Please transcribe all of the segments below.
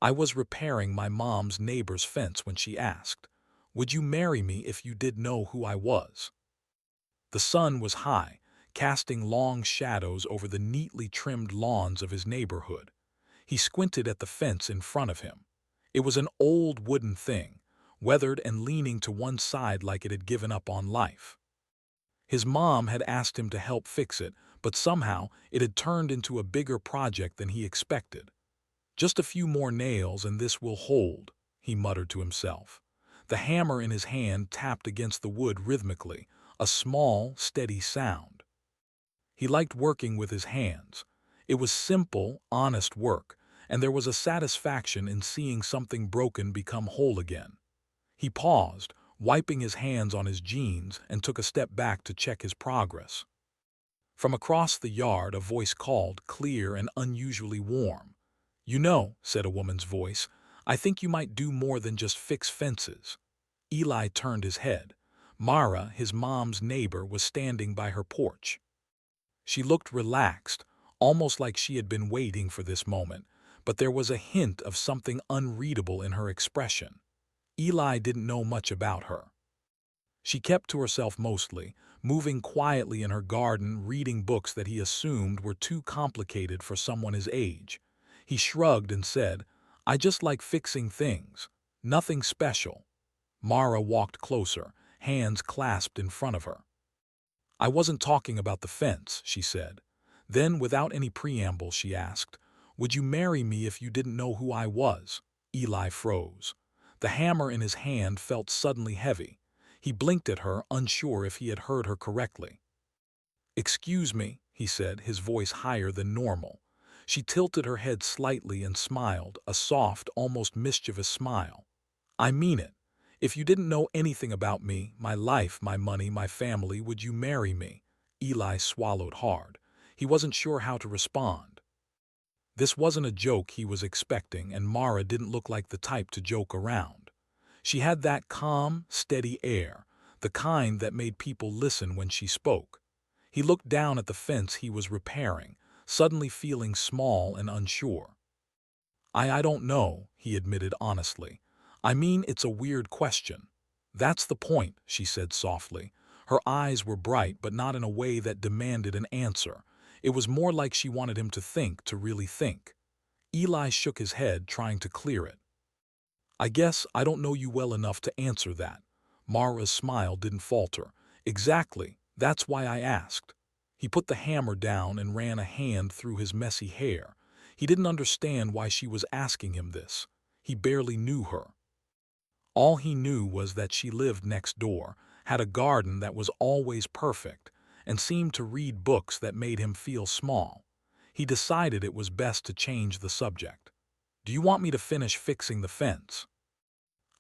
I was repairing my mom's neighbor's fence when she asked, "Would you marry me if you did know who I was?" The sun was high, casting long shadows over the neatly trimmed lawns of his neighborhood. He squinted at the fence in front of him. It was an old wooden thing, weathered and leaning to one side like it had given up on life. His mom had asked him to help fix it, but somehow it had turned into a bigger project than he expected. "Just a few more nails and this will hold," he muttered to himself. The hammer in his hand tapped against the wood rhythmically, a small, steady sound. He liked working with his hands. It was simple, honest work, and there was a satisfaction in seeing something broken become whole again. He paused, wiping his hands on his jeans, and took a step back to check his progress. From across the yard, a voice called, clear and unusually warm. "You know," said a woman's voice, "I think you might do more than just fix fences." Eli turned his head. Mara, his mom's neighbor, was standing by her porch. She looked relaxed, almost like she had been waiting for this moment, but there was a hint of something unreadable in her expression. Eli didn't know much about her. She kept to herself mostly, moving quietly in her garden, reading books that he assumed were too complicated for someone his age. He shrugged and said, "I just like fixing things. Nothing special." Mara walked closer, hands clasped in front of her. "I wasn't talking about the fence," she said. Then, without any preamble, she asked, "Would you marry me if you didn't know who I was?" Eli froze. The hammer in his hand felt suddenly heavy. He blinked at her, unsure if he had heard her correctly. "Excuse me," he said, his voice higher than normal. She tilted her head slightly and smiled, a soft, almost mischievous smile. "I mean it. If you didn't know anything about me, my life, my money, my family, would you marry me?" Eli swallowed hard. He wasn't sure how to respond. This wasn't a joke he was expecting, and Mara didn't look like the type to joke around. She had that calm, steady air, the kind that made people listen when she spoke. He looked down at the fence he was repairing, suddenly feeling small and unsure. I don't know," he admitted honestly. "I mean, it's a weird question." "That's the point," she said softly. Her eyes were bright, but not in a way that demanded an answer. It was more like she wanted him to think, to really think. Eli shook his head, trying to clear it. "I guess I don't know you well enough to answer that." Mara's smile didn't falter. "Exactly, that's why I asked." He put the hammer down and ran a hand through his messy hair. He didn't understand why she was asking him this. He barely knew her. All he knew was that she lived next door, had a garden that was always perfect, and seemed to read books that made him feel small. He decided it was best to change the subject. "Do you want me to finish fixing the fence?"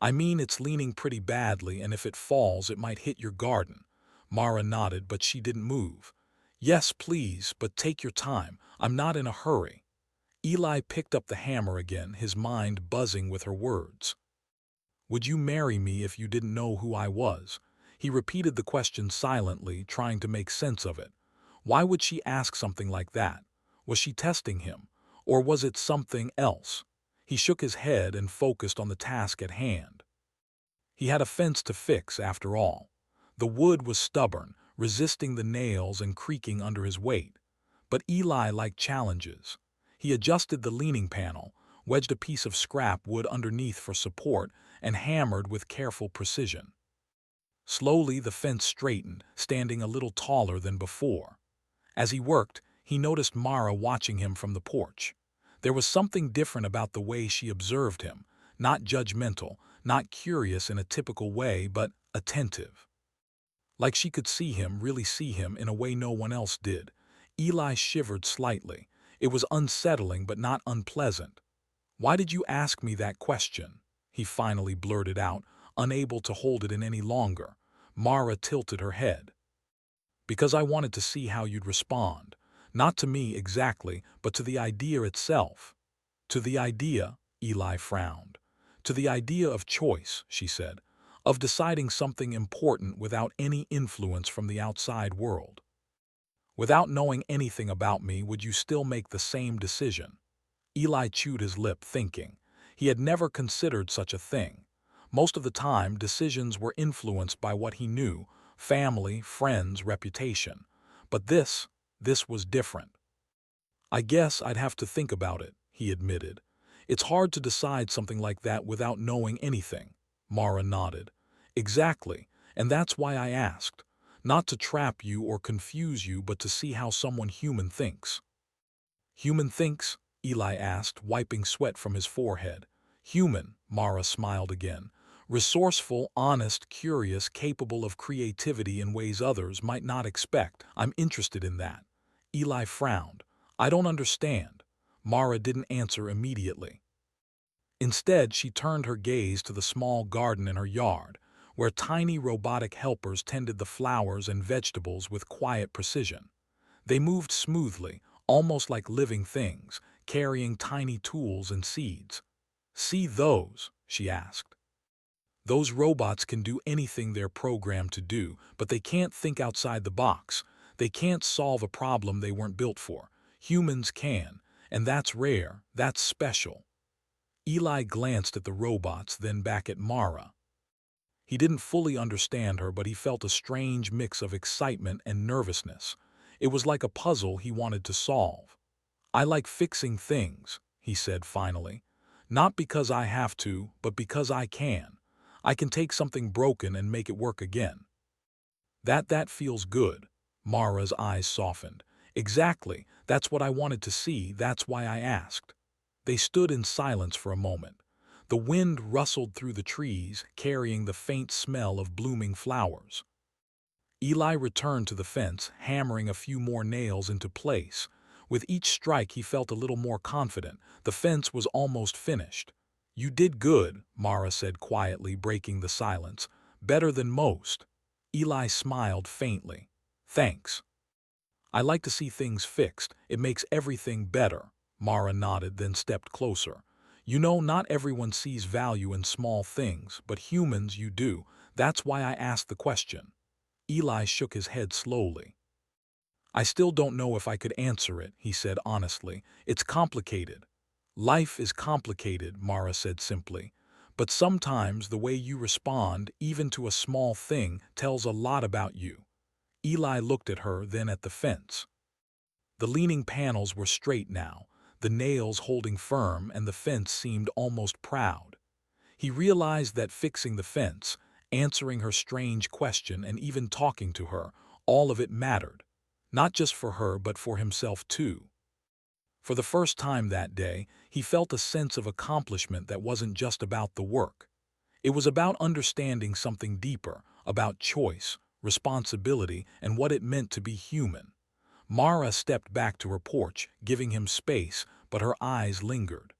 "I mean, it's leaning pretty badly, and if it falls, it might hit your garden." Mara nodded, but she didn't move. "Yes, please, but take your time. I'm not in a hurry." Eli picked up the hammer again, his mind buzzing with her words. "Would you marry me if you didn't know who I was?" He repeated the question silently, trying to make sense of it. Why would she ask something like that? Was she testing him? Or was it something else? He shook his head and focused on the task at hand. He had a fence to fix, after all. The wood was stubborn, resisting the nails and creaking under his weight. But Eli liked challenges. He adjusted the leaning panel, wedged a piece of scrap wood underneath for support, and hammered with careful precision. Slowly the fence straightened, standing a little taller than before. As he worked, he noticed Mara watching him from the porch. There was something different about the way she observed him, not judgmental, not curious in a typical way, but attentive. Like she could see him, really see him, in a way no one else did. Eli shivered slightly. It was unsettling but not unpleasant. "Why did you ask me that question?" he finally blurted out, unable to hold it in any longer. Mara tilted her head. "Because I wanted to see how you'd respond. Not to me exactly, but to the idea itself." "To the idea?" Eli frowned. "To the idea of choice," she said, "of deciding something important without any influence from the outside world. Without knowing anything about me, would you still make the same decision?" Eli chewed his lip, thinking. He had never considered such a thing. Most of the time, decisions were influenced by what he knew, family, friends, reputation. But this was different. I guess I'd have to think about it, he admitted. It's hard to decide something like that without knowing anything. Mara nodded. Exactly, and that's why I asked. Not to trap you or confuse you, but to see how someone human thinks. Human thinks? Eli asked, wiping sweat from his forehead. Human, Mara smiled again. Resourceful, honest, curious, capable of creativity in ways others might not expect. I'm interested in that. Eli frowned. I don't understand. Mara didn't answer immediately. Instead, she turned her gaze to the small garden in her yard, where tiny robotic helpers tended the flowers and vegetables with quiet precision. They moved smoothly, almost like living things, carrying tiny tools and seeds. See those? She asked. Those robots can do anything they're programmed to do, but they can't think outside the box. They can't solve a problem they weren't built for. Humans can, and that's rare, that's special. Eli glanced at the robots, then back at Mara. He didn't fully understand her, but he felt a strange mix of excitement and nervousness. It was like a puzzle he wanted to solve. I like fixing things, he said finally. Not because I have to, but because I can. I can take something broken and make it work again. That feels good. Mara's eyes softened. Exactly, that's what I wanted to see, that's why I asked. They stood in silence for a moment. The wind rustled through the trees, carrying the faint smell of blooming flowers. Eli returned to the fence, hammering a few more nails into place. With each strike he felt a little more confident. The fence was almost finished. You did good, Mara said quietly, breaking the silence. Better than most. Eli smiled faintly. Thanks. I like to see things fixed. It makes everything better. Mara nodded, then stepped closer. You know, not everyone sees value in small things, but humans you do. That's why I asked the question. Eli shook his head slowly. I still don't know if I could answer it, he said honestly. It's complicated. Life is complicated, Mara said simply. But sometimes the way you respond, even to a small thing, tells a lot about you. Eli looked at her, then at the fence. The leaning panels were straight now, the nails holding firm, and the fence seemed almost proud. He realized that fixing the fence, answering her strange question, and even talking to her, all of it mattered. Not just for her, but for himself too. For the first time that day, he felt a sense of accomplishment that wasn't just about the work. It was about understanding something deeper, about choice, responsibility, and what it meant to be human. Mara stepped back to her porch, giving him space, but her eyes lingered.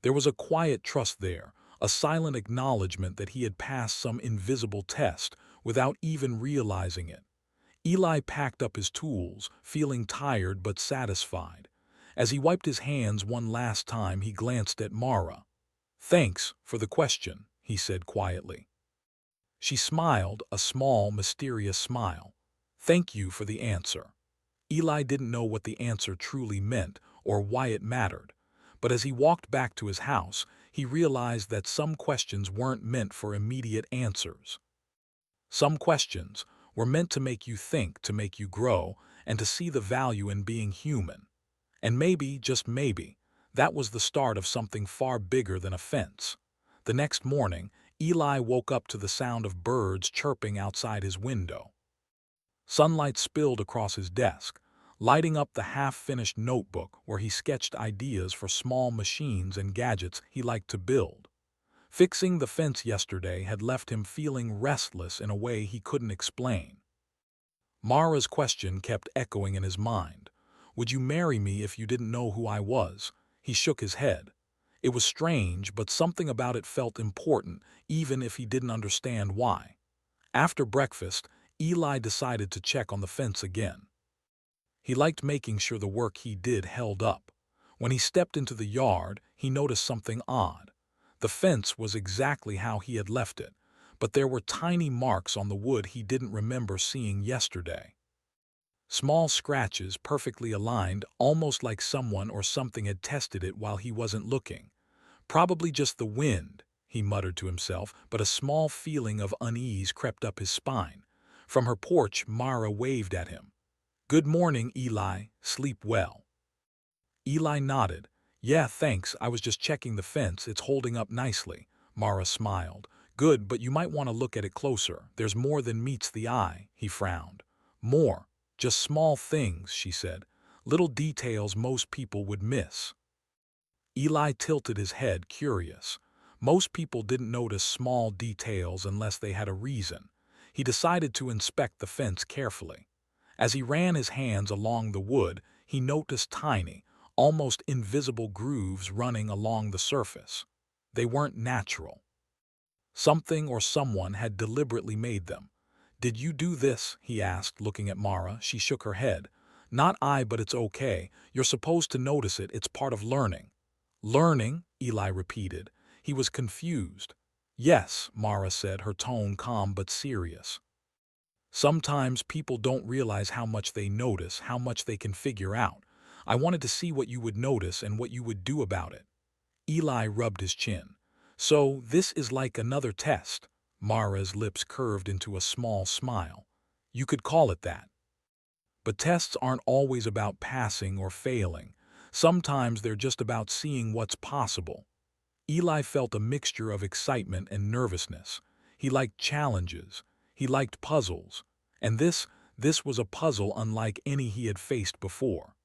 There was a quiet trust there, a silent acknowledgement that he had passed some invisible test without even realizing it. Eli packed up his tools, feeling tired but satisfied. As he wiped his hands one last time, he glanced at Mara. Thanks for the question, he said quietly. She smiled, a small, mysterious smile. Thank you for the answer. Eli didn't know what the answer truly meant or why it mattered, but as he walked back to his house, he realized that some questions weren't meant for immediate answers. Some questions were meant to make you think, to make you grow, and to see the value in being human. And maybe, just maybe, that was the start of something far bigger than a fence. The next morning, Eli woke up to the sound of birds chirping outside his window. Sunlight spilled across his desk, lighting up the half-finished notebook where he sketched ideas for small machines and gadgets he liked to build. Fixing the fence yesterday had left him feeling restless in a way he couldn't explain. Mara's question kept echoing in his mind. Would you marry me if you didn't know who I was? He shook his head. It was strange, but something about it felt important, even if he didn't understand why. After breakfast, Eli decided to check on the fence again. He liked making sure the work he did held up. When he stepped into the yard, he noticed something odd. The fence was exactly how he had left it, but there were tiny marks on the wood he didn't remember seeing yesterday. Small scratches, perfectly aligned, almost like someone or something had tested it while he wasn't looking. Probably just the wind, he muttered to himself, but a small feeling of unease crept up his spine. From her porch, Mara waved at him. "Good morning, Eli. Sleep well." Eli nodded. "Yeah, thanks. I was just checking the fence. It's holding up nicely." Mara smiled. "Good, but you might want to look at it closer. There's more than meets the eye," he frowned. "More. Just small things," she said. "Little details most people would miss." Eli tilted his head, curious. Most people didn't notice small details unless they had a reason. He decided to inspect the fence carefully. As he ran his hands along the wood, he noticed tiny, almost invisible grooves running along the surface. They weren't natural. Something or someone had deliberately made them. "Did you do this?" he asked, looking at Mara. She shook her head. "Not I, but it's okay. You're supposed to notice it. It's part of learning." "Learning?" Eli repeated. He was confused. "Yes," Mara said, her tone calm but serious. "Sometimes people don't realize how much they notice, how much they can figure out. I wanted to see what you would notice and what you would do about it." Eli rubbed his chin. "So this is like another test." Mara's lips curved into a small smile. "You could call it that. But tests aren't always about passing or failing. Sometimes they're just about seeing what's possible." Eli felt a mixture of excitement and nervousness. He liked challenges. He liked puzzles. And this was a puzzle unlike any he had faced before.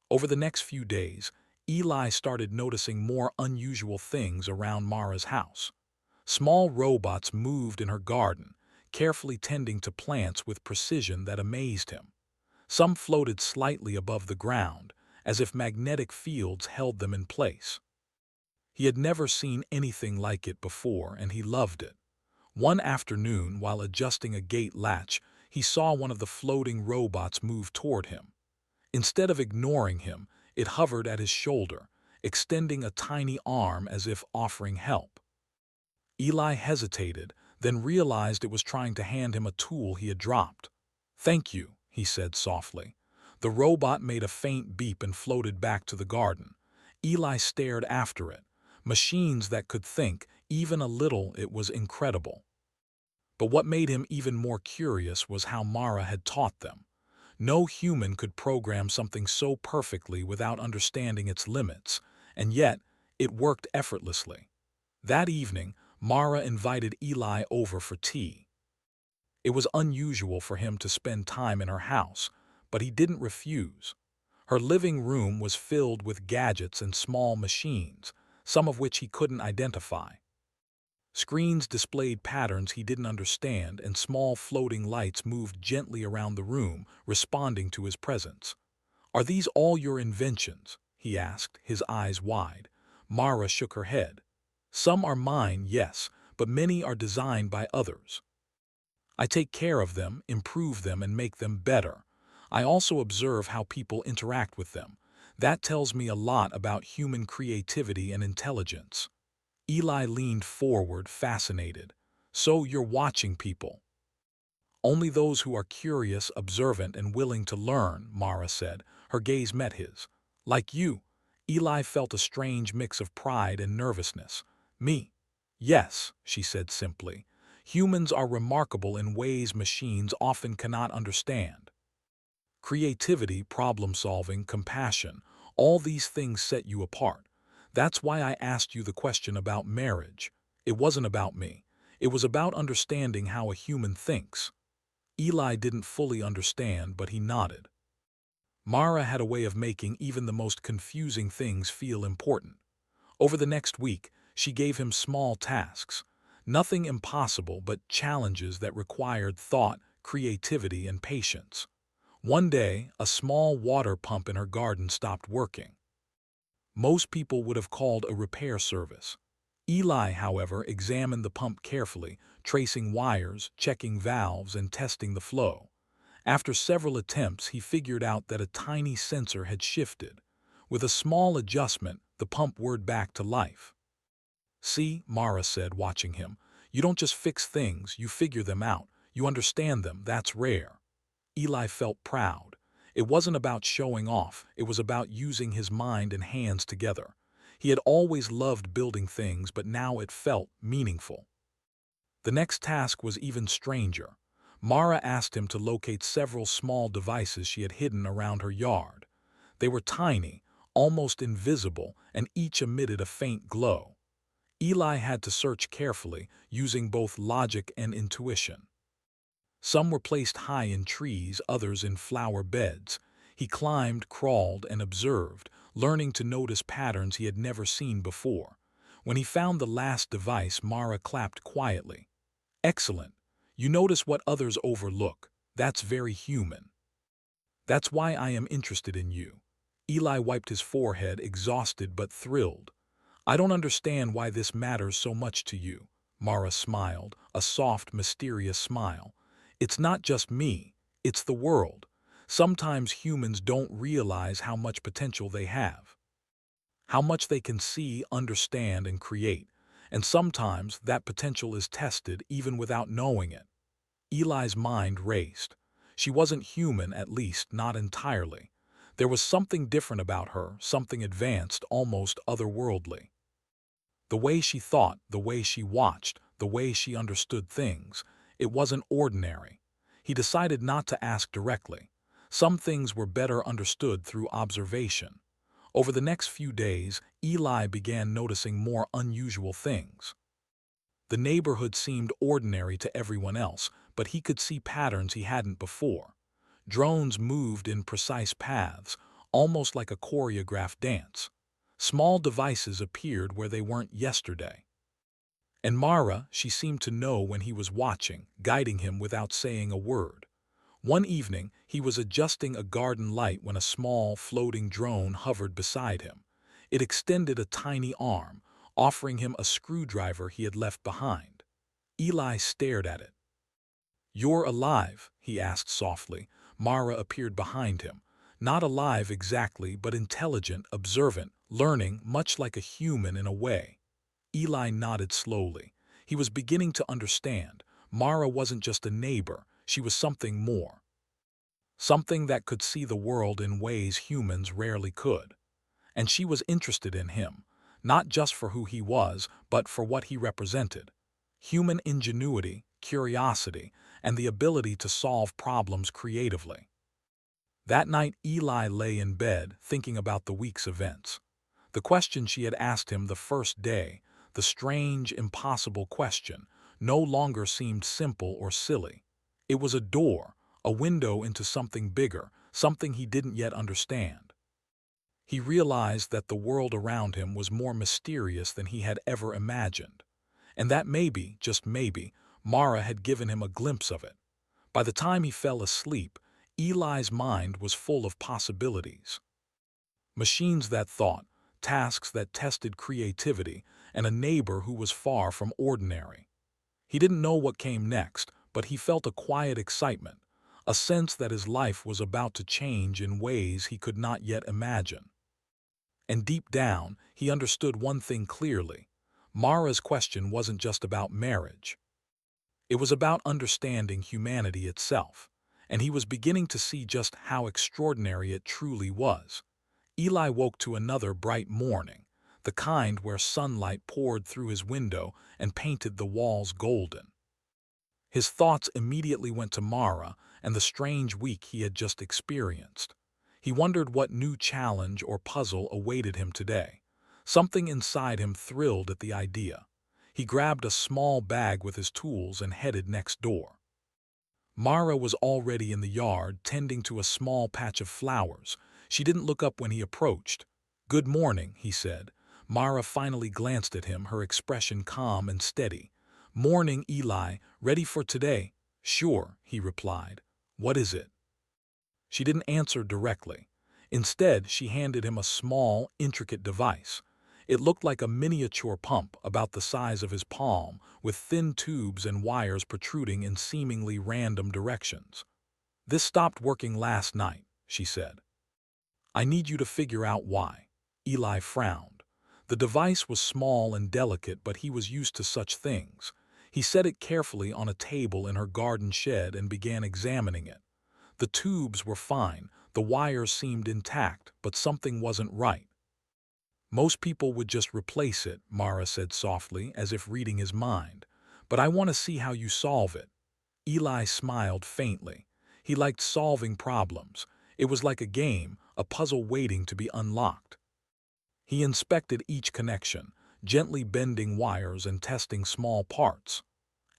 Over the next few days, Eli started noticing more unusual things around Mara's house. Small robots moved in her garden, carefully tending to plants with precision that amazed him. Some floated slightly above the ground, as if magnetic fields held them in place. He had never seen anything like it before, and he loved it. One afternoon, while adjusting a gate latch, he saw one of the floating robots move toward him. Instead of ignoring him, it hovered at his shoulder, extending a tiny arm as if offering help. Eli hesitated, then realized it was trying to hand him a tool he had dropped. "Thank you," he said softly. The robot made a faint beep and floated back to the garden. Eli stared after it. Machines that could think, even a little, it was incredible. But what made him even more curious was how Mara had taught them. No human could program something so perfectly without understanding its limits, and yet it worked effortlessly. That evening, Mara invited Eli over for tea. It was unusual for him to spend time in her house, but he didn't refuse. Her living room was filled with gadgets and small machines, some of which he couldn't identify. Screens displayed patterns he didn't understand, and small floating lights moved gently around the room, responding to his presence. "Are these all your inventions?" he asked, his eyes wide. Mara shook her head. "Some are mine, yes, but many are designed by others. I take care of them, improve them, and make them better. I also observe how people interact with them. That tells me a lot about human creativity and intelligence." Eli leaned forward, fascinated. "So you're watching people?" "Only those who are curious, observant, and willing to learn," Mara said. Her gaze met his. "Like you." Eli felt a strange mix of pride and nervousness. "Me?" "Yes," she said simply. "Humans are remarkable in ways machines often cannot understand. Creativity, problem-solving, compassion, all these things set you apart. That's why I asked you the question about marriage. It wasn't about me. It was about understanding how a human thinks." Eli didn't fully understand, but he nodded. Mara had a way of making even the most confusing things feel important. Over the next week, she gave him small tasks. Nothing impossible, but challenges that required thought, creativity, and patience. One day, a small water pump in her garden stopped working. Most people would have called a repair service. Eli, however, examined the pump carefully, tracing wires, checking valves, and testing the flow. After several attempts, he figured out that a tiny sensor had shifted. With a small adjustment, the pump whirred back to life. "See," Mara said, watching him, "you don't just fix things, you figure them out. You understand them. That's rare." Eli felt proud. It wasn't about showing off, it was about using his mind and hands together. He had always loved building things, but now it felt meaningful. The next task was even stranger. Mara asked him to locate several small devices she had hidden around her yard. They were tiny, almost invisible, and each emitted a faint glow. Eli had to search carefully, using both logic and intuition. Some were placed high in trees, others in flower beds. He climbed, crawled, and observed, learning to notice patterns he had never seen before. When he found the last device, Mara clapped quietly. "Excellent. You notice what others overlook. That's very human. That's why I am interested in you." Eli wiped his forehead, exhausted but thrilled. "I don't understand why this matters so much to you." Mara smiled, a soft, mysterious smile. "It's not just me, it's the world. Sometimes humans don't realize how much potential they have, how much they can see, understand, and create. And sometimes that potential is tested even without knowing it." Eli's mind raced. She wasn't human, at least not entirely. There was something different about her, something advanced, almost otherworldly. The way she thought, the way she watched, the way she understood things, it wasn't ordinary. He decided not to ask directly. Some things were better understood through observation. Over the next few days, Eli began noticing more unusual things. The neighborhood seemed ordinary to everyone else, but he could see patterns he hadn't before. Drones moved in precise paths, almost like a choreographed dance. Small devices appeared where they weren't yesterday. And Mara, she seemed to know when he was watching, guiding him without saying a word. One evening, he was adjusting a garden light when a small, floating drone hovered beside him. It extended a tiny arm, offering him a screwdriver he had left behind. Eli stared at it. "You're alive?" he asked softly. Mara appeared behind him. Not alive exactly, but intelligent, observant, learning, much like a human in a way. Eli nodded slowly. He was beginning to understand. Mara wasn't just a neighbor, she was something more. Something that could see the world in ways humans rarely could. And she was interested in him, not just for who he was, but for what he represented. Human ingenuity, curiosity, and the ability to solve problems creatively. That night, Eli lay in bed, thinking about the week's events. The question she had asked him the first day, the strange, impossible question, no longer seemed simple or silly. It was a door, a window into something bigger, something he didn't yet understand. He realized that the world around him was more mysterious than he had ever imagined. And that maybe, just maybe, Mara had given him a glimpse of it. By the time he fell asleep, Eli's mind was full of possibilities. Machines that thought, tasks that tested creativity, and a neighbor who was far from ordinary. He didn't know what came next, but he felt a quiet excitement, a sense that his life was about to change in ways he could not yet imagine. And deep down, he understood one thing clearly. Mara's question wasn't just about marriage. It was about understanding humanity itself, and he was beginning to see just how extraordinary it truly was. Eli woke to another bright morning, the kind where sunlight poured through his window and painted the walls golden. His thoughts immediately went to Mara and the strange week he had just experienced. He wondered what new challenge or puzzle awaited him today. Something inside him thrilled at the idea. He grabbed a small bag with his tools and headed next door. Mara was already in the yard, tending to a small patch of flowers. She didn't look up when he approached. "Good morning," he said. Mara finally glanced at him, her expression calm and steady. "Morning, Eli. Ready for today?" "Sure," he replied. "What is it?" She didn't answer directly. Instead, she handed him a small, intricate device. It looked like a miniature pump about the size of his palm, with thin tubes and wires protruding in seemingly random directions. "This stopped working last night," she said. "I need you to figure out why." Eli frowned. The device was small and delicate, but he was used to such things. He set it carefully on a table in her garden shed and began examining it. The tubes were fine, the wires seemed intact, but something wasn't right. Most people would just replace it, Mara said softly, as if reading his mind. But I want to see how you solve it. Eli smiled faintly. He liked solving problems. It was like a game, a puzzle waiting to be unlocked. He inspected each connection, gently bending wires and testing small parts.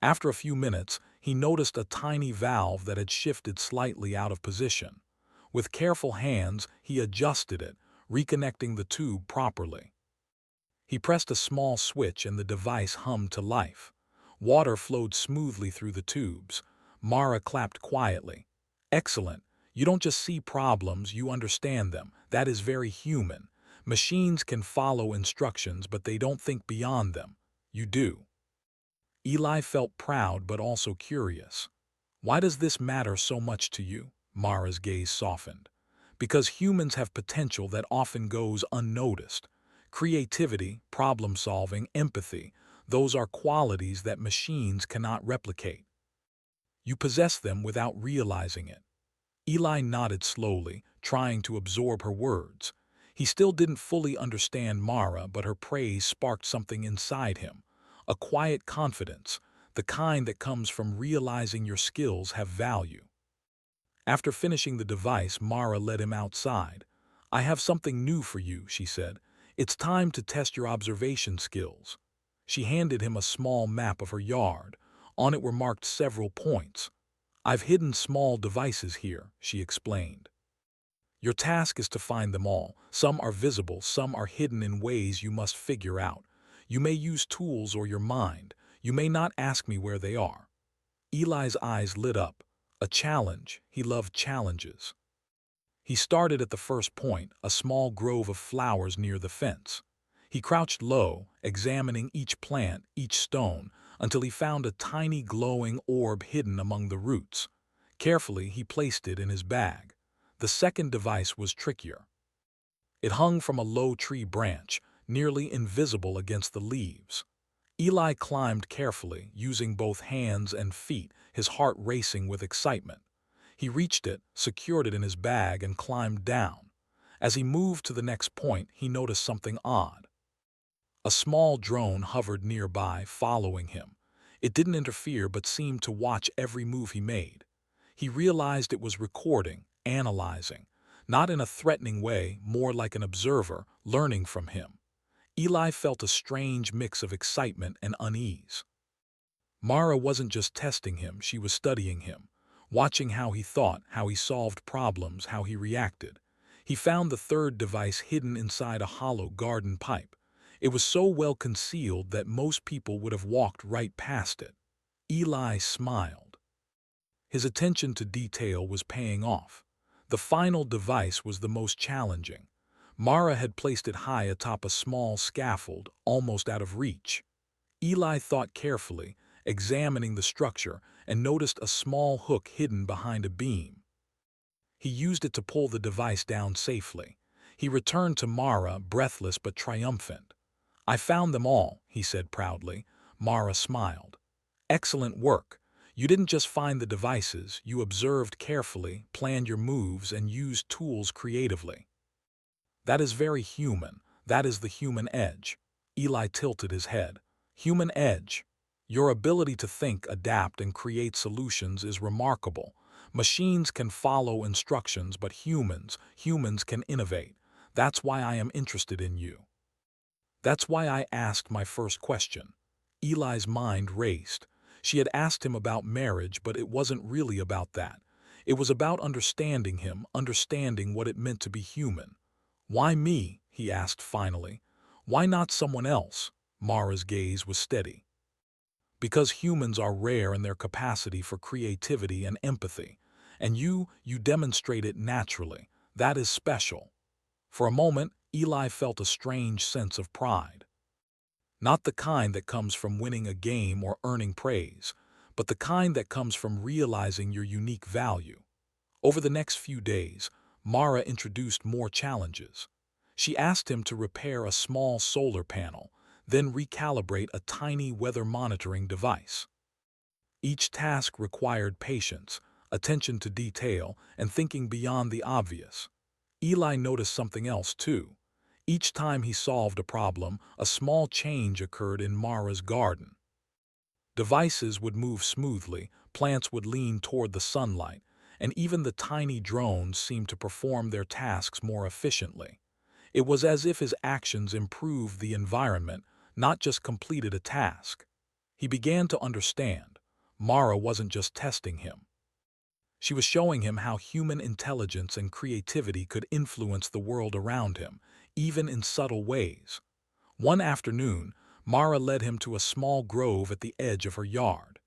After a few minutes, he noticed a tiny valve that had shifted slightly out of position. With careful hands, he adjusted it, reconnecting the tube properly. He pressed a small switch and the device hummed to life. Water flowed smoothly through the tubes. Mara clapped quietly. Excellent. You don't just see problems, you understand them. That is very human. Machines can follow instructions, but they don't think beyond them. You do. Eli felt proud but also curious. Why does this matter so much to you? Mara's gaze softened. Because humans have potential that often goes unnoticed. Creativity, problem-solving, empathy, those are qualities that machines cannot replicate. You possess them without realizing it. Eli nodded slowly, trying to absorb her words. He still didn't fully understand Mara, but her praise sparked something inside him. A quiet confidence, the kind that comes from realizing your skills have value. After finishing the device, Mara led him outside. I have something new for you, she said. It's time to test your observation skills. She handed him a small map of her yard. On it were marked several points. I've hidden small devices here, she explained. Your task is to find them all. Some are visible, some are hidden in ways you must figure out. You may use tools or your mind. You may not ask me where they are. Eli's eyes lit up. A challenge. He loved challenges. He started at the first point, a small grove of flowers near the fence. He crouched low, examining each plant, each stone, until he found a tiny glowing orb hidden among the roots. Carefully, he placed it in his bag. The second device was trickier. It hung from a low tree branch, nearly invisible against the leaves. Eli climbed carefully, using both hands and feet, his heart racing with excitement. He reached it, secured it in his bag, and climbed down. As he moved to the next point, he noticed something odd. A small drone hovered nearby, following him. It didn't interfere but seemed to watch every move he made. He realized it was recording, analyzing, not in a threatening way, more like an observer, learning from him. Eli felt a strange mix of excitement and unease. Mara wasn't just testing him, she was studying him, watching how he thought, how he solved problems, how he reacted. He found the third device hidden inside a hollow garden pipe. It was so well concealed that most people would have walked right past it. Eli smiled. His attention to detail was paying off. The final device was the most challenging. Mara had placed it high atop a small scaffold, almost out of reach. Eli thought carefully, examining the structure, and noticed a small hook hidden behind a beam. He used it to pull the device down safely. He returned to Mara, breathless but triumphant. I found them all, he said proudly. Mara smiled. Excellent work. You didn't just find the devices, you observed carefully, planned your moves, and used tools creatively. That is very human. That is the human edge. Eli tilted his head. Human edge. Your ability to think, adapt, and create solutions is remarkable. Machines can follow instructions, but humans can innovate. That's why I am interested in you. That's why I asked my first question. Eli's mind raced. She had asked him about marriage, but it wasn't really about that. It was about understanding him, understanding what it meant to be human. Why me? He asked finally. Why not someone else? Mara's gaze was steady. Because humans are rare in their capacity for creativity and empathy. And you demonstrate it naturally. That is special. For a moment, Eli felt a strange sense of pride. Not the kind that comes from winning a game or earning praise, but the kind that comes from realizing your unique value. Over the next few days, Mara introduced more challenges. She asked him to repair a small solar panel, then recalibrate a tiny weather monitoring device. Each task required patience, attention to detail, and thinking beyond the obvious. Eli noticed something else too. Each time he solved a problem, a small change occurred in Mara's garden. Devices would move smoothly, plants would lean toward the sunlight, and even the tiny drones seemed to perform their tasks more efficiently. It was as if his actions improved the environment, not just completed a task. He began to understand. Mara wasn't just testing him. She was showing him how human intelligence and creativity could influence the world around him, even in subtle ways. One afternoon, Mara led him to a small grove at the edge of her yard.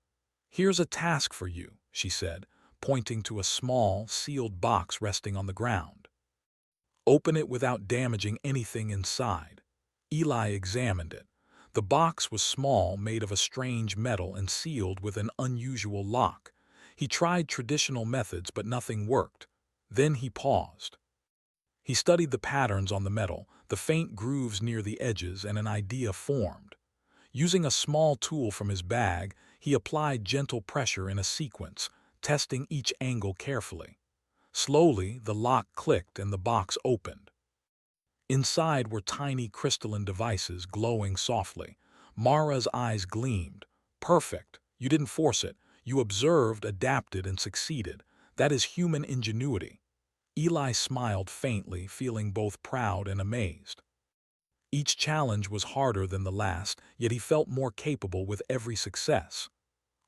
"Here's a task for you," she said, pointing to a small, sealed box resting on the ground. "Open it without damaging anything inside." Eli examined it. The box was small, made of a strange metal and sealed with an unusual lock. He tried traditional methods, but nothing worked. Then he paused. He studied the patterns on the metal, the faint grooves near the edges, and an idea formed. Using a small tool from his bag, he applied gentle pressure in a sequence, testing each angle carefully. Slowly, the lock clicked and the box opened. Inside were tiny crystalline devices glowing softly. Mara's eyes gleamed. "Perfect. You didn't force it. You observed, adapted, and succeeded. That is human ingenuity." Eli smiled faintly, feeling both proud and amazed. Each challenge was harder than the last, yet he felt more capable with every success.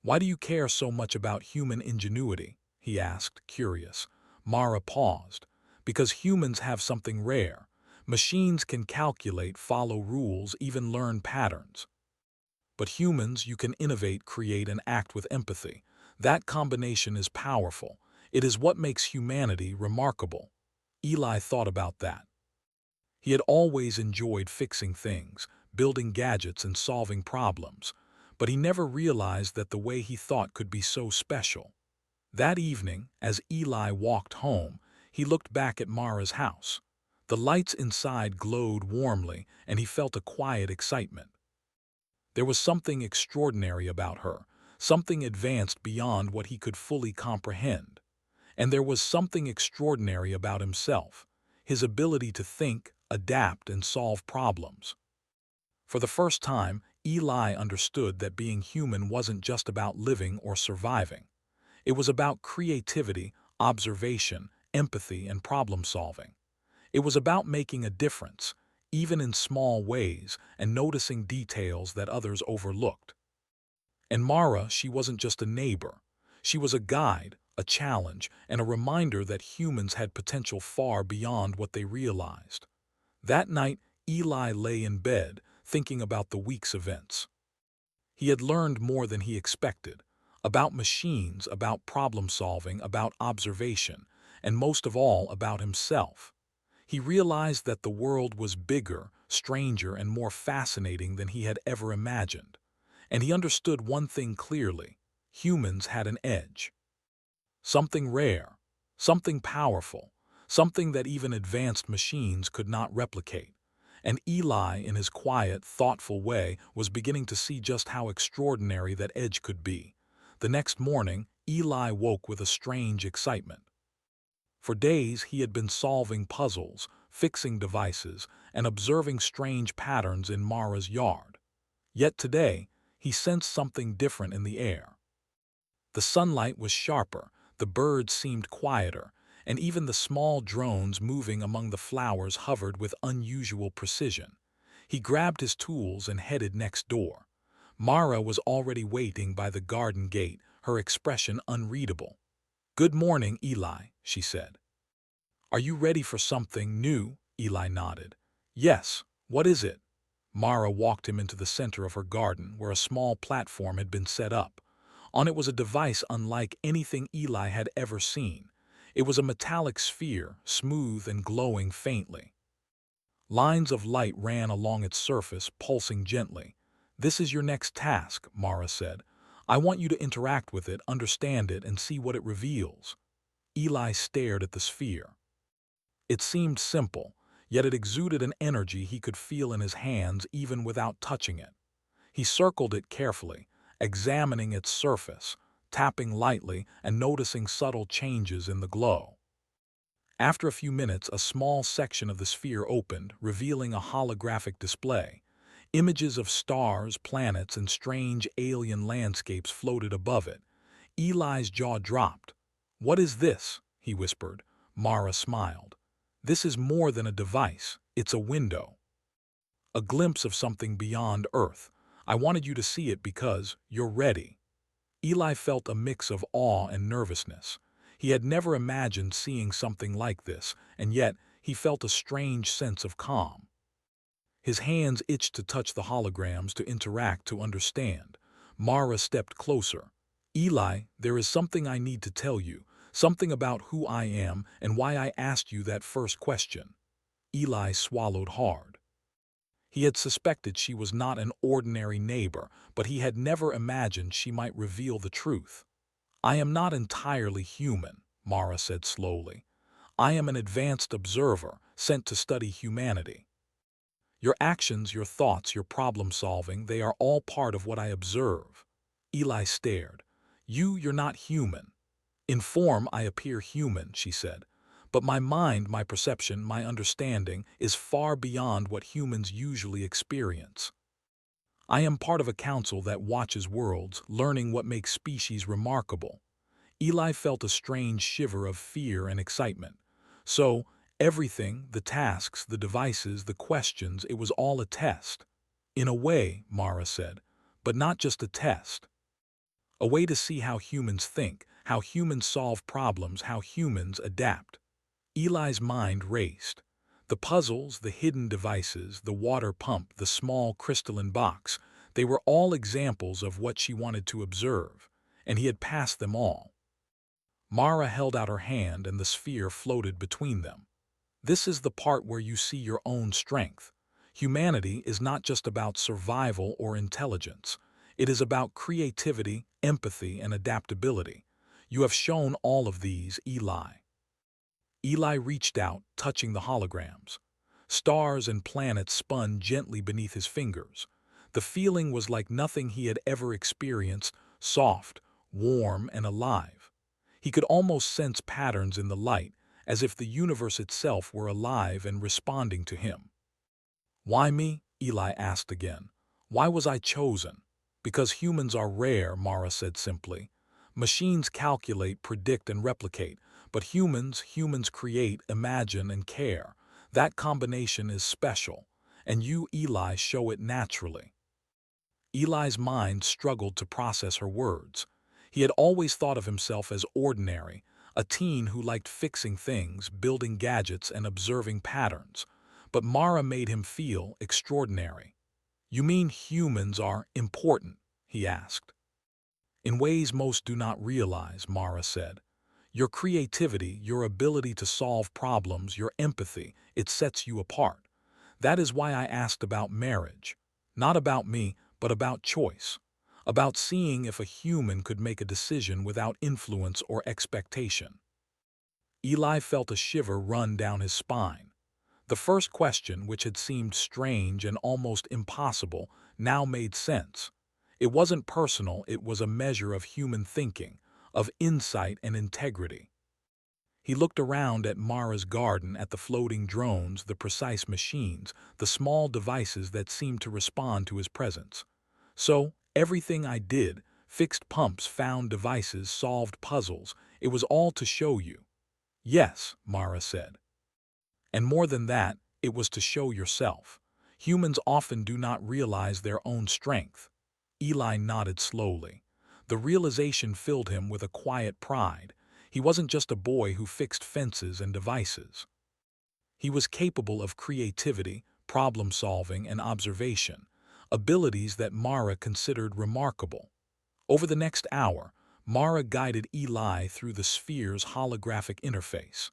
"Why do you care so much about human ingenuity?" he asked, curious. Mara paused. "Because humans have something rare. Machines can calculate, follow rules, even learn patterns. But humans, you can innovate, create, and act with empathy. That combination is powerful. It is what makes humanity remarkable." Eli thought about that. He had always enjoyed fixing things, building gadgets and solving problems, but he never realized that the way he thought could be so special. That evening, as Eli walked home, he looked back at Mara's house. The lights inside glowed warmly, and he felt a quiet excitement. There was something extraordinary about her, something advanced beyond what he could fully comprehend. And there was something extraordinary about himself, his ability to think, adapt, and solve problems. For the first time, Eli understood that being human wasn't just about living or surviving. It was about creativity, observation, empathy, and problem-solving. It was about making a difference, even in small ways, and noticing details that others overlooked. And Mara, she wasn't just a neighbor. She was a guide, a challenge, and a reminder that humans had potential far beyond what they realized. That night, Eli lay in bed, thinking about the week's events. He had learned more than he expected, about machines, about problem-solving, about observation, and most of all, about himself. He realized that the world was bigger, stranger, and more fascinating than he had ever imagined. And he understood one thing clearly: humans had an edge. Something rare, something powerful, something that even advanced machines could not replicate. And Eli, in his quiet, thoughtful way, was beginning to see just how extraordinary that edge could be. The next morning, Eli woke with a strange excitement. For days he had been solving puzzles, fixing devices, and observing strange patterns in Mara's yard. Yet today, he sensed something different in the air. The sunlight was sharper, the birds seemed quieter, and even the small drones moving among the flowers hovered with unusual precision. He grabbed his tools and headed next door. Mara was already waiting by the garden gate, her expression unreadable. "Good morning, Eli," she said. "Are you ready for something new?" Eli nodded. "Yes, what is it?" Mara walked him into the center of her garden, where a small platform had been set up. On it was a device unlike anything Eli had ever seen. It was a metallic sphere, smooth and glowing faintly. Lines of light ran along its surface, pulsing gently. "This is your next task," Mara said. "I want you to interact with it, understand it, and see what it reveals." Eli stared at the sphere. It seemed simple, yet it exuded an energy he could feel in his hands even without touching it. He circled it carefully, examining its surface, tapping lightly and noticing subtle changes in the glow. After a few minutes, a small section of the sphere opened, revealing a holographic display. Images of stars, planets, and strange alien landscapes floated above it. Eli's jaw dropped. "What is this?" he whispered. Mara smiled. "This is more than a device. It's a window. A glimpse of something beyond Earth. I wanted you to see it because you're ready." Eli felt a mix of awe and nervousness. He had never imagined seeing something like this, and yet he felt a strange sense of calm. His hands itched to touch the holograms, to interact, to understand. Mara stepped closer. "Eli, there is something I need to tell you, something about who I am and why I asked you that first question." Eli swallowed hard. He had suspected she was not an ordinary neighbor, but he had never imagined she might reveal the truth. "I am not entirely human," Mara said slowly. "I am an advanced observer, sent to study humanity. Your actions, your thoughts, your problem-solving, they are all part of what I observe." Eli stared. You're not human." "In form, I appear human," she said. "But my mind, my perception, my understanding is far beyond what humans usually experience. I am part of a council that watches worlds, learning what makes species remarkable." Eli felt a strange shiver of fear and excitement. "So, everything, the tasks, the devices, the questions, it was all a test." "In a way," Mara said, "but not just a test. A way to see how humans think, how humans solve problems, how humans adapt." Eli's mind raced. The puzzles, the hidden devices, the water pump, the small crystalline box, they were all examples of what she wanted to observe, and he had passed them all. Mara held out her hand and the sphere floated between them. "This is the part where you see your own strength. Humanity is not just about survival or intelligence. It is about creativity, empathy, and adaptability. You have shown all of these, Eli." Eli reached out, touching the holograms. Stars and planets spun gently beneath his fingers. The feeling was like nothing he had ever experienced, soft, warm, and alive. He could almost sense patterns in the light, as if the universe itself were alive and responding to him. "Why me?" Eli asked again. "Why was I chosen?" "Because humans are rare," Mara said simply. "Machines calculate, predict, and replicate, but humans create, imagine, and care. That combination is special, and you, Eli, show it naturally." Eli's mind struggled to process her words. He had always thought of himself as ordinary, a teen who liked fixing things, building gadgets, and observing patterns. But Mara made him feel extraordinary. "You mean humans are important?" he asked. "In ways most do not realize," Mara said. "Your creativity, your ability to solve problems, your empathy, it sets you apart. That is why I asked about marriage. Not about me, but about choice. About seeing if a human could make a decision without influence or expectation." Eli felt a shiver run down his spine. The first question, which had seemed strange and almost impossible, now made sense. It wasn't personal, it was a measure of human thinking, of insight and integrity. He looked around at Mara's garden, at the floating drones, the precise machines, the small devices that seemed to respond to his presence. "So, everything I did, fixed pumps, found devices, solved puzzles, it was all to show you." "Yes," Mara said. "And more than that, it was to show yourself. Humans often do not realize their own strength." Eli nodded slowly. The realization filled him with a quiet pride. He wasn't just a boy who fixed fences and devices. He was capable of creativity, problem-solving, and observation, abilities that Mara considered remarkable. Over the next hour, Mara guided Eli through the sphere's holographic interface.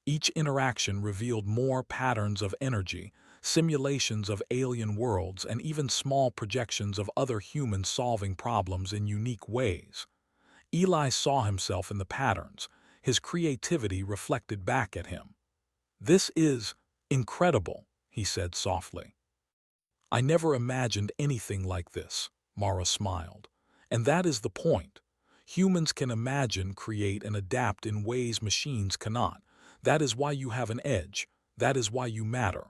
Each interaction revealed more patterns of energy, simulations of alien worlds, and even small projections of other humans solving problems in unique ways. Eli saw himself in the patterns, his creativity reflected back at him. "This is incredible," he said softly. "I never imagined anything like this," Mara smiled. "And that is the point. Humans can imagine, create, and adapt in ways machines cannot. That is why you have an edge. That is why you matter.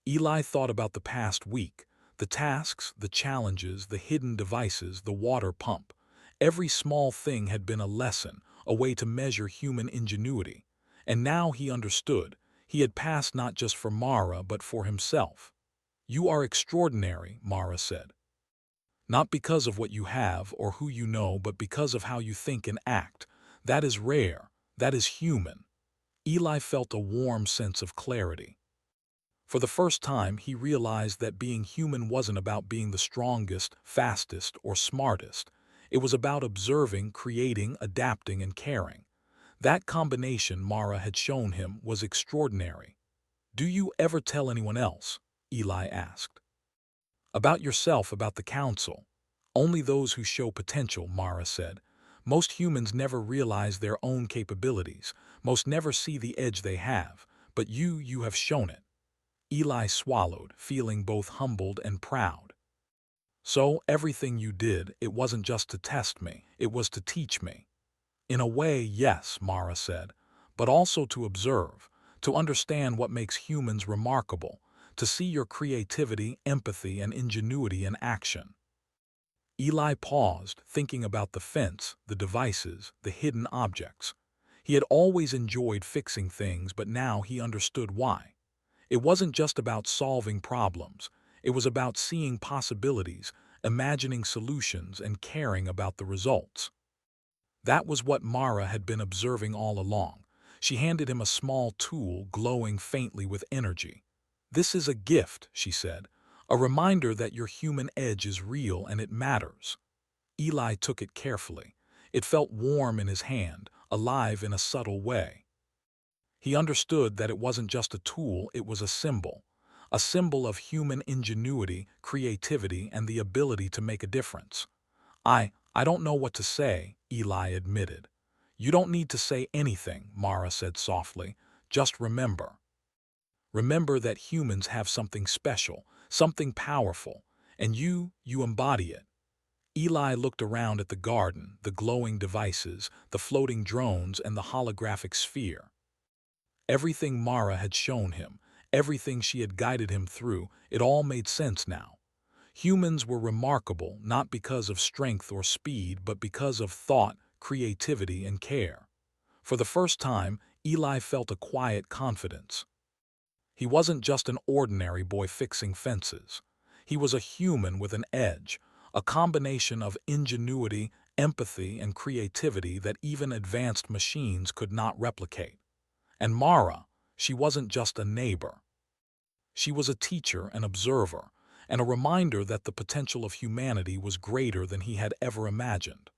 Eli thought about the past week, the tasks, the challenges, the hidden devices, the water pump. Every small thing had been a lesson, a way to measure human ingenuity. And now he understood. He had passed not just for Mara, but for himself. You are extraordinary, Mara said. Not because of what you have or who you know, but because of how you think and act. That is rare. That is human. Eli felt a warm sense of clarity. For the first time, he realized that being human wasn't about being the strongest, fastest, or smartest. It was about observing, creating, adapting, and caring. That combination Mara had shown him was extraordinary. Do you ever tell anyone else? Eli asked. About yourself, about the council. Only those who show potential, Mara said. Most humans never realize their own capabilities. Most never see the edge they have. But you have shown it. Eli swallowed, feeling both humbled and proud. So, everything you did, it wasn't just to test me, it was to teach me. In a way, yes, Mara said, but also to observe, to understand what makes humans remarkable, to see your creativity, empathy, and ingenuity in action. Eli paused, thinking about the fence, the devices, the hidden objects. He had always enjoyed fixing things, but now he understood why. It wasn't just about solving problems. It was about seeing possibilities, imagining solutions, and caring about the results. That was what Mara had been observing all along. She handed him a small tool glowing faintly with energy. This is a gift, she said, a reminder that your human edge is real and it matters. Eli took it carefully. It felt warm in his hand, alive in a subtle way. He understood that it wasn't just a tool, it was a symbol of human ingenuity, creativity, and the ability to make a difference. I don't know what to say, Eli admitted. You don't need to say anything, Mara said softly. Just remember. Remember that humans have something special, something powerful, and you embody it. Eli looked around at the garden, the glowing devices, the floating drones, and the holographic sphere. Everything Mara had shown him, everything she had guided him through, it all made sense now. Humans were remarkable not because of strength or speed, but because of thought, creativity, and care. For the first time, Eli felt a quiet confidence. He wasn't just an ordinary boy fixing fences. He was a human with an edge, a combination of ingenuity, empathy, and creativity that even advanced machines could not replicate. And Mara, she wasn't just a neighbor. She was a teacher, an observer, and a reminder that the potential of humanity was greater than he had ever imagined.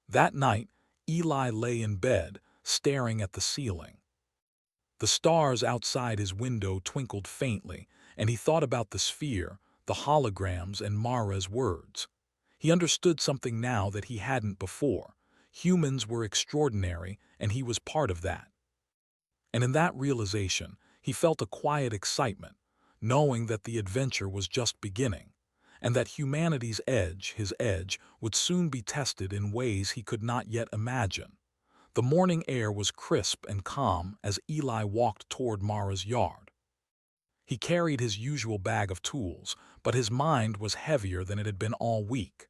That night, Eli lay in bed, staring at the ceiling. The stars outside his window twinkled faintly, and he thought about the sphere, the holograms, and Mara's words. He understood something now that he hadn't before. Humans were extraordinary, and he was part of that. And in that realization, he felt a quiet excitement, knowing that the adventure was just beginning, and that humanity's edge, his edge, would soon be tested in ways he could not yet imagine. The morning air was crisp and calm as Eli walked toward Mara's yard. He carried his usual bag of tools, but his mind was heavier than it had been all week.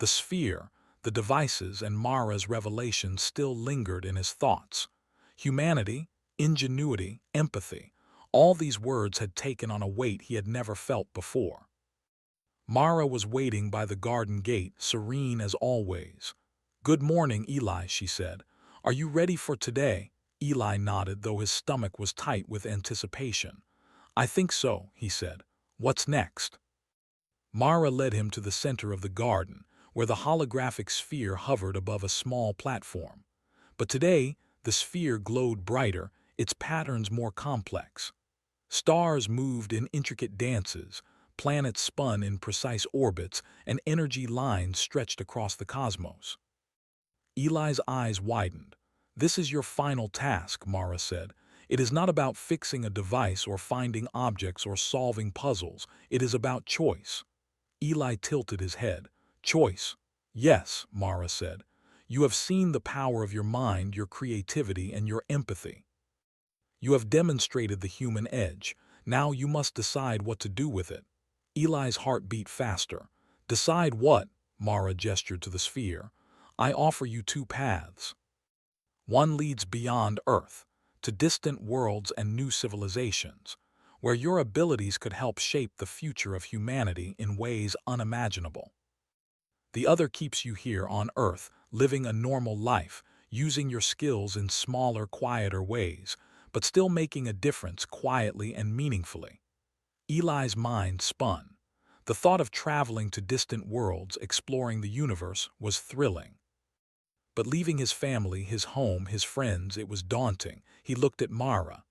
The sphere, the devices, and Mara's revelation still lingered in his thoughts. Humanity, ingenuity, empathy, all these words had taken on a weight he had never felt before. Mara was waiting by the garden gate, serene as always. "Good morning, Eli," she said. "Are you ready for today?" Eli nodded, though his stomach was tight with anticipation. "I think so," he said. "What's next?" Mara led him to the center of the garden, where the holographic sphere hovered above a small platform. But today, the sphere glowed brighter, its patterns more complex. Stars moved in intricate dances, planets spun in precise orbits, and energy lines stretched across the cosmos. Eli's eyes widened. "This is your final task," Mara said. "It is not about fixing a device or finding objects or solving puzzles. It is about choice." Eli tilted his head. "Choice." "Yes," Mara said. "You have seen the power of your mind, your creativity, and your empathy. You have demonstrated the human edge. Now you must decide what to do with it. Eli's heart beat faster. Decide what? Mara gestured to the sphere. I offer you two paths. One leads beyond Earth, to distant worlds and new civilizations, where your abilities could help shape the future of humanity in ways unimaginable. The other keeps you here on Earth, living a normal life, using your skills in smaller, quieter ways, but still making a difference quietly and meaningfully. Eli's mind spun. The thought of traveling to distant worlds, exploring the universe, was thrilling. But leaving his family, his home, his friends, it was daunting. He looked at Mara.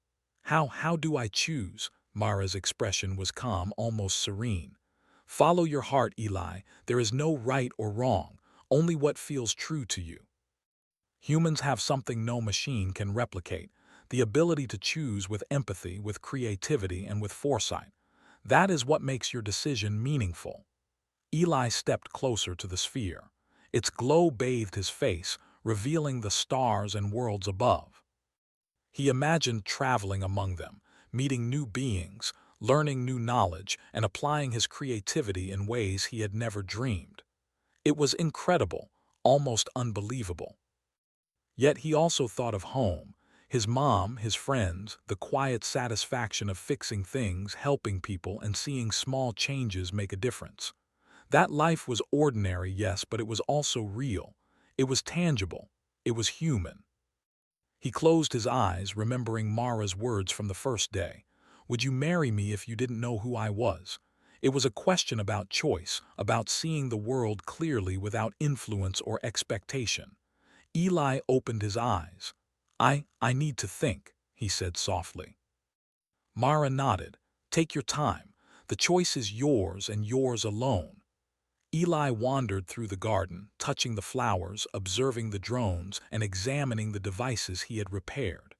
How do I choose? Mara's expression was calm, almost serene. Follow your heart, Eli. There is no right or wrong, only what feels true to you. Humans have something no machine can replicate, the ability to choose with empathy, with creativity, and with foresight. That is what makes your decision meaningful. Eli stepped closer to the sphere. Its glow bathed his face, revealing the stars and worlds above. He imagined traveling among them, meeting new beings, learning new knowledge, and applying his creativity in ways he had never dreamed. It was incredible, almost unbelievable. Yet he also thought of home, his mom, his friends, the quiet satisfaction of fixing things, helping people, and seeing small changes make a difference. That life was ordinary, yes, but it was also real. It was tangible. It was human. He closed his eyes, remembering Mara's words from the first day. Would you marry me if you didn't know who I was? It was a question about choice, about seeing the world clearly without influence or expectation. Eli opened his eyes. I need to think, he said softly. Mara nodded. Take your time. The choice is yours and yours alone. Eli wandered through the garden, touching the flowers, observing the drones, and examining the devices he had repaired.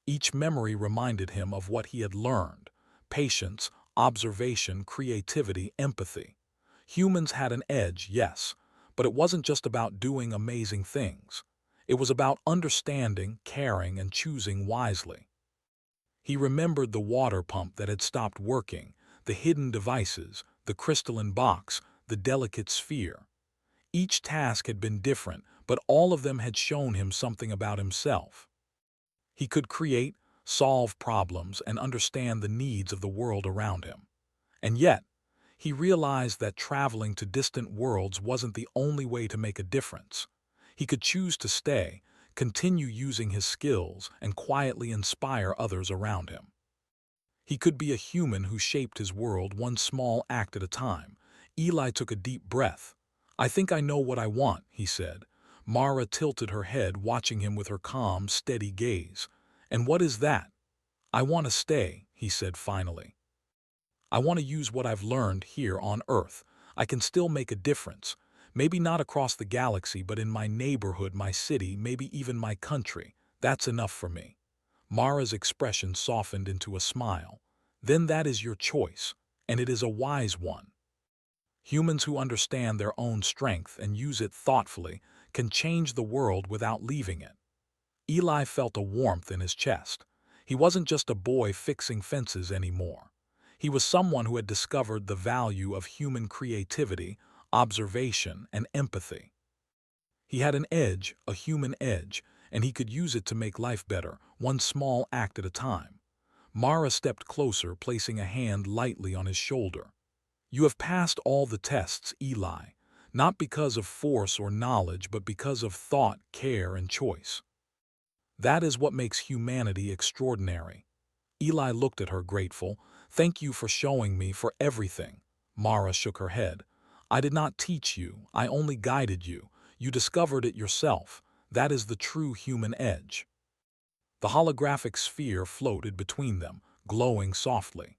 Each memory reminded him of what he had learned: patience, observation, creativity, empathy. Humans had an edge, yes, but it wasn't just about doing amazing things. It was about understanding, caring, and choosing wisely. He remembered the water pump that had stopped working, the hidden devices, the crystalline box, the delicate sphere. Each task had been different, but all of them had shown him something about himself. He could create, solve problems, and understand the needs of the world around him. And yet, he realized that traveling to distant worlds wasn't the only way to make a difference. He could choose to stay, continue using his skills, and quietly inspire others around him. He could be a human who shaped his world one small act at a time. Eli took a deep breath. I think I know what I want, he said. Mara tilted her head, watching him with her calm, steady gaze. And what is that? I want to stay, he said finally. I want to use what I've learned here on Earth. I can still make a difference. Maybe not across the galaxy, but in my neighborhood, my city, maybe even my country. That's enough for me. Mara's expression softened into a smile. Then that is your choice, and it is a wise one. Humans who understand their own strength and use it thoughtfully can change the world without leaving it. Eli felt a warmth in his chest. He wasn't just a boy fixing fences anymore. He was someone who had discovered the value of human creativity, observation, and empathy. He had an edge, a human edge, and he could use it to make life better, one small act at a time. Mara stepped closer, placing a hand lightly on his shoulder. You have passed all the tests, Eli, not because of force or knowledge, but because of thought, care, and choice. That is what makes humanity extraordinary. Eli looked at her, grateful. Thank you for showing me, for everything. Mara shook her head. I did not teach you, I only guided you. You discovered it yourself. That is the true human edge. The holographic sphere floated between them, glowing softly.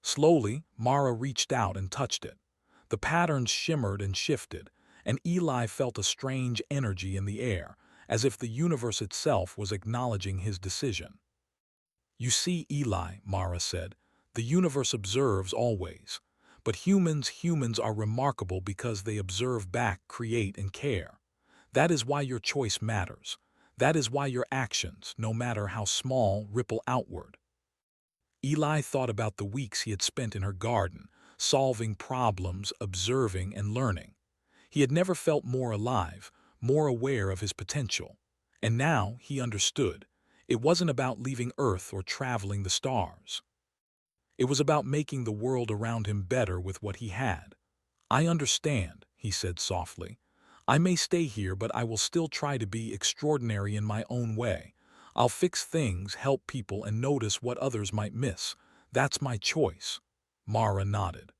Slowly, Mara reached out and touched it. The patterns shimmered and shifted, and Eli felt a strange energy in the air, as if the universe itself was acknowledging his decision. You see, Eli, Mara said, the universe observes always. But humans are remarkable because they observe back, create, and care. That is why your choice matters. That is why your actions, no matter how small, ripple outward. Eli thought about the weeks he had spent in her garden, solving problems, observing, and learning. He had never felt more alive, more aware of his potential. And now he understood. It wasn't about leaving Earth or traveling the stars. It was about making the world around him better with what he had. I understand, he said softly. I may stay here, but I will still try to be extraordinary in my own way. I'll fix things, help people, and notice what others might miss. That's my choice. Mara nodded.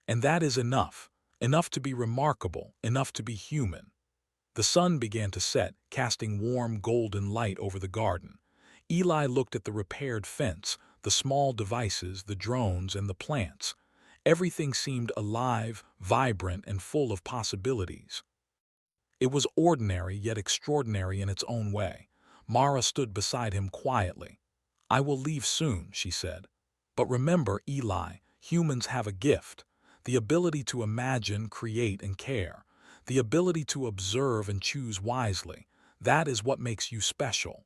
And that is enough. Enough to be remarkable, enough to be human. The sun began to set, casting warm golden light over the garden. Eli looked at the repaired fence, the small devices, the drones, and the plants. Everything seemed alive, vibrant, and full of possibilities. It was ordinary yet extraordinary in its own way. Mara stood beside him quietly. I will leave soon, she said. But remember, Eli, humans have a gift. The ability to imagine, create, and care. The ability to observe and choose wisely. That is what makes you special.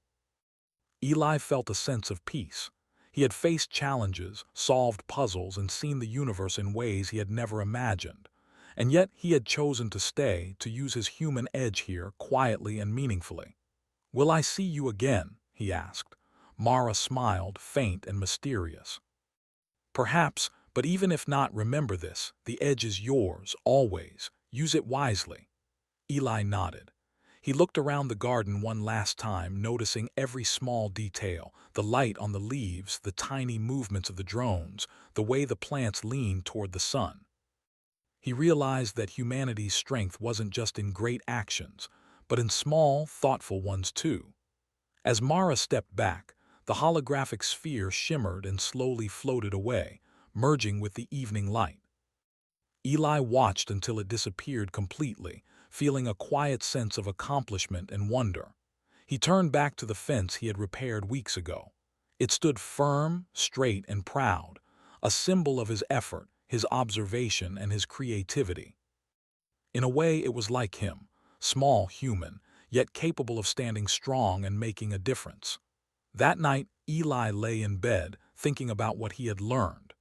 Eli felt a sense of peace. He had faced challenges, solved puzzles, and seen the universe in ways he had never imagined. And yet he had chosen to stay, to use his human edge here quietly and meaningfully. Will I see you again? He asked. Mara smiled, faint and mysterious. Perhaps, but even if not, remember this. The edge is yours, always. Use it wisely. Eli nodded. He looked around the garden one last time, noticing every small detail, the light on the leaves, the tiny movements of the drones, the way the plants leaned toward the sun. He realized that humanity's strength wasn't just in great actions, but in small, thoughtful ones too. As Mara stepped back, the holographic sphere shimmered and slowly floated away, merging with the evening light. Eli watched until it disappeared completely, feeling a quiet sense of accomplishment and wonder. He turned back to the fence he had repaired weeks ago. It stood firm, straight, and proud, a symbol of his effort, his observation, and his creativity. In a way, it was like him, small, human, yet capable of standing strong and making a difference. That night, Eli lay in bed, thinking about what he had learned.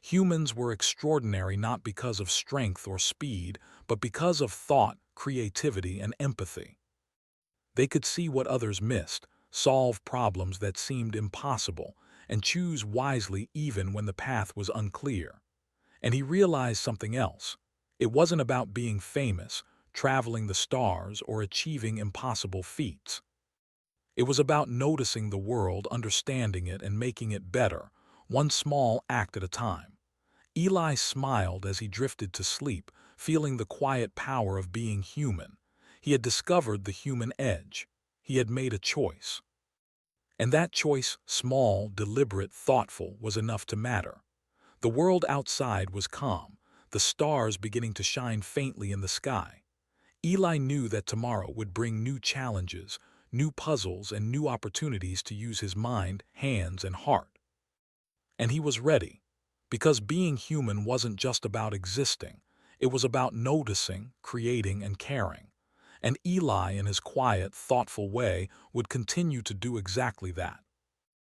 Humans were extraordinary not because of strength or speed, but because of thought, creativity, and empathy. They could see what others missed, solve problems that seemed impossible, and choose wisely even when the path was unclear. And he realized something else. It wasn't about being famous, traveling the stars, or achieving impossible feats. It was about noticing the world, understanding it, and making it better, one small act at a time. Eli smiled as he drifted to sleep, feeling the quiet power of being human. He had discovered the human edge. He had made a choice. And that choice, small, deliberate, thoughtful, was enough to matter. The world outside was calm, the stars beginning to shine faintly in the sky. Eli knew that tomorrow would bring new challenges, new puzzles, and new opportunities to use his mind, hands, and heart. And he was ready. Because being human wasn't just about existing, it was about noticing, creating, and caring. And Eli, in his quiet, thoughtful way, would continue to do exactly that.